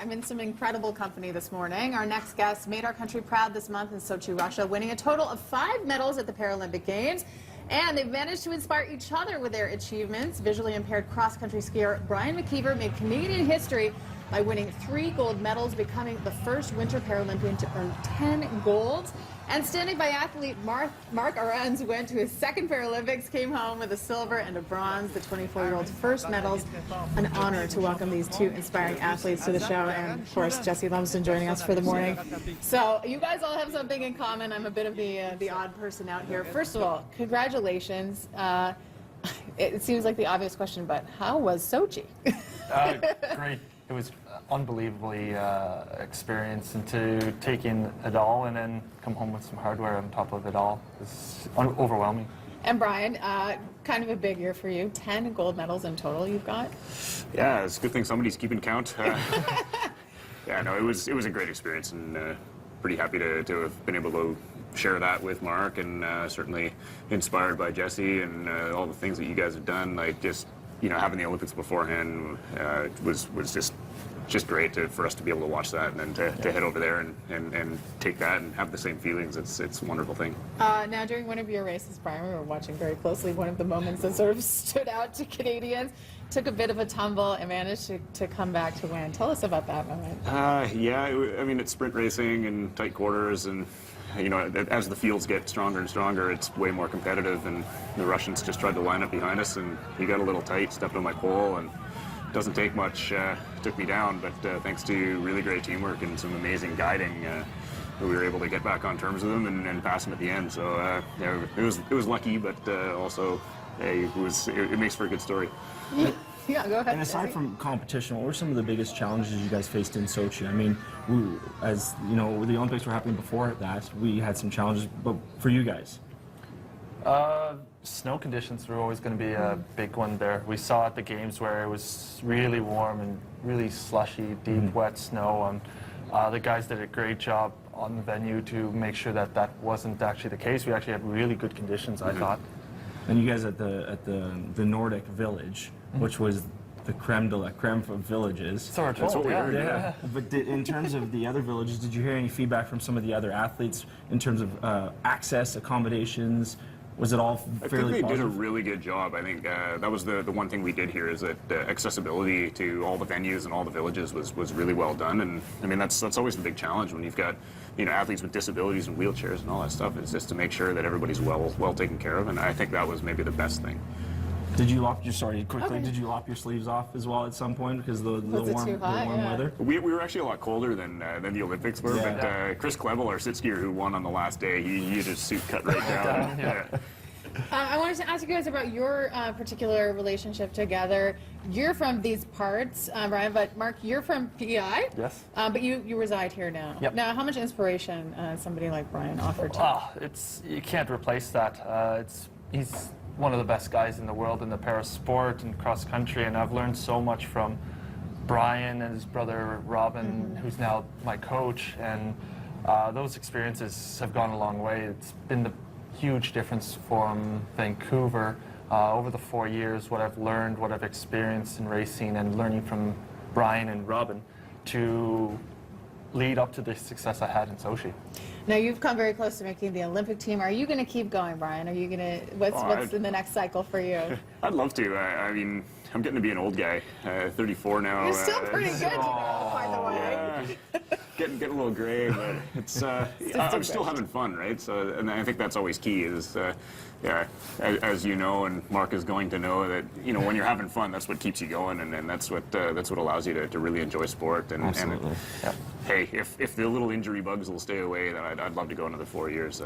I'm in some incredible company this morning. Our next guest made our country proud this month in Sochi, Russia, winning a total of 5 medals at the Paralympic Games. And they've managed to inspire each other with their achievements. Visually impaired cross-country skier Brian McKeever made Canadian history by winning 3 gold medals, becoming the first Winter Paralympian to earn 10 golds. And standing biathlete Mark Arendz went to his second Paralympics, came home with a silver and a bronze, the 24-year-old's first medals. An honor to welcome these 2 inspiring athletes to the show, and of course Jessie Lumsden joining us for the morning. So you guys all have something in common. I'm a bit of the odd person out here. First of all, congratulations. It seems like the obvious question, but how was Sochi? Great. It was unbelievably experience into taking it all and then come home with some hardware on top of it all. It's overwhelming. And Brian, kind of a big year for you. 10 gold medals in total you've got. Yeah, it's a good thing somebody's keeping count. Yeah, no, it was a great experience, and pretty happy to have been able to share that with Mark, and certainly inspired by Jessie and all the things that you guys have done. Like, just, you know, having the Olympics beforehand was just great for us to be able to watch that, and then to head over there and take that and have the same feelings. It's a wonderful thing. Now, during one of your races, Brian, we were watching very closely. One of the moments that sort of stood out to Canadians, took a bit of a tumble and managed to come back to win. Tell us about that moment. Yeah, I mean, it's sprint racing and tight quarters, and you know, as the fields get stronger and stronger, it's way more competitive, and the Russians just tried to line up behind us, and he got a little tight, stepped on my pole, and it doesn't take much, took me down, but thanks to really great teamwork and some amazing guiding, we were able to get back on terms with him and pass him at the end. So yeah, it was lucky, but also it makes for a good story. Yeah, go ahead. And aside from competition, what were some of the biggest challenges you guys faced in Sochi? I mean, as you know, the Olympics were happening before that, we had some challenges, but for you guys? Snow conditions were always going to be a big one there. We saw at the games where it was really warm and really slushy, deep, wet snow, and the guys did a great job on the venue to make sure that that wasn't actually the case. We actually had really good conditions, I thought. And you guys at the Nordic Village, which was the creme de la creme of villages. So we're told, That's what we heard. Yeah. But in terms of the other villages, did you hear any feedback from some of the other athletes in terms of access, accommodations? Was it all fairly I think they positive? did a really good job. I think that was the one thing we did here, is that accessibility to all the venues and all the villages was really well done. And I mean, that's always the big challenge when you've got, you know, athletes with disabilities and wheelchairs and all that stuff, is just to make sure that everybody's well taken care of. And I think that was maybe the best thing. Did you lop your Did you lop your sleeves off as well at some point because the warm weather? We were actually a lot colder than the Olympics were, but Chris Klebel, our sit skier who won on the last day, he had his suit cut right down. Yeah. I wanted to ask you guys about your particular relationship together. You're from these parts, Brian, but Mark, you're from PEI? Yes. But you reside here now. Yep. Now, how much inspiration somebody like Brian offered to you? You can't replace that. He's one of the best guys in the world in the para sport and cross country, and I've learned so much from Brian and his brother Robin, who's now my coach, and those experiences have gone a long way. It's been the huge difference from Vancouver over the 4 years, what I've learned, what I've experienced in racing, and learning from Brian and Robin to lead up to the success I had in Sochi. Now, you've come very close to making the Olympic team. Are you going to keep going, Brian? Are you going to, what's in the next cycle for you? I'd love to. I mean, I'm getting to be an old guy, 34 now. You're still pretty good, you know, by the way. Yeah. Getting a little gray, but it's I'm still having fun, right? So, and I think that's always key. Is yeah, as you know, and Mark is going to know, that, you know, when you're having fun, that's what keeps you going, and that's what allows you to really enjoy sport. And, Absolutely. Hey, if the little injury bugs will stay away, then I'd love to go another 4 years.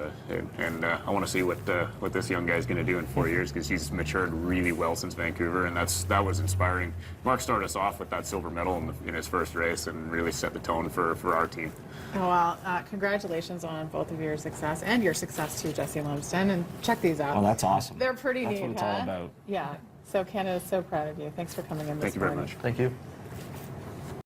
And I want to see what this young guy's going to do in 4 years, because he's matured really well since Vancouver, and that was inspiring. Mark started us off with that silver medal in his first race, and really set the tone for our team. Oh, well, congratulations on both of your success, and your success too, Jessie Lumsden. And check these out. Oh, that's awesome. They're pretty That's neat, what it's all about. Yeah. So Canada's so proud of you. Thanks for coming in this morning. Thank you very much. Thank you.